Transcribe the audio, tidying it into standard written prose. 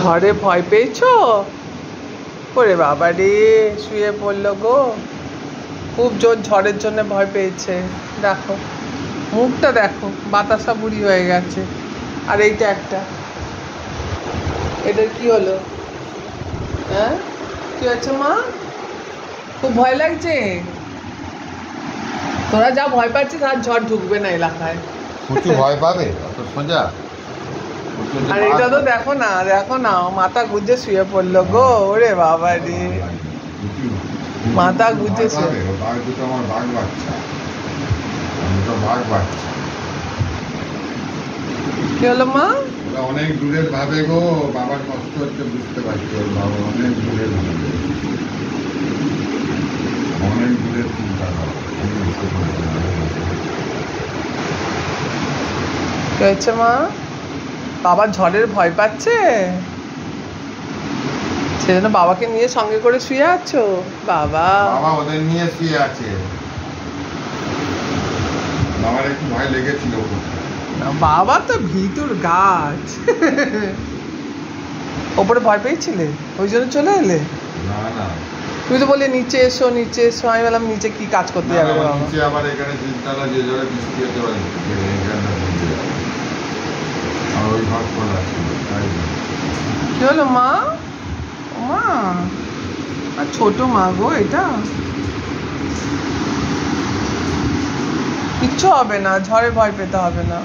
ঝড়ে ভয় পেয়েছো? ওরে বাবা রে, শুয়ে পড়লো গো। খুব জোর ঝড়ের জন্য ভয় পেয়েছে। দেখো মুখটা, দেখো বাতাসা বুড়ি হয়ে গেছে। আর এইটা একটা, এটার কি হলো? হ্যাঁ, কি হয়েছে মা? খুব ভয় লাগছে? তোরা যা ভয় পাচ্ছিস আর ঝড় ঢুকবে না এলাকায়। ভয় পাবে অত সোজা? আর এটা তো দেখো না, দেখো না, মাথা গুজে শুয়ে পড়লো গো। ওরে বাবা রে, মাথা গুজে শুয়ে। আমার বাঘ বাচ্চা, বাঘ বাচ্চা। কি হলো মা? ওরা অনেক দূরের ভাবে গো, বাবার কষ্ট হচ্ছে বুঝতে পারছি। ওর বাবা অনেক দূরের ভাবে, অনেক দূরের চিন্তা করে। কি হয়েছে মা? বাবা ঝড়ের ভয় পাচ্ছে, সেজন্য বাবাকে নিয়ে সঙ্গে করে শুয়ে আছো? বাবা ওদের নিয়ে শুয়ে আছে। বাবার একটু ভয় লেগেছিল। বাবা তো ভিতুর গাছ। ওপরে ভয় পেয়েছিলে, ওই জন্য চলে এলে? না না, তুমি তো বললে নিচে এসো, নিচে এসো। আমি বললাম নিচে কি কাজ করতে যাবে বাবা? নিচে আবার এখানে তিনতলা যে জোরে বৃষ্টি হতে পারে, ওই ঘর খোলা ছিল। কি হলো মা? মা আর ছোট মা গো, এটা কিচ্ছু হবে না, ঝড়ে ভয় পেতে হবে না।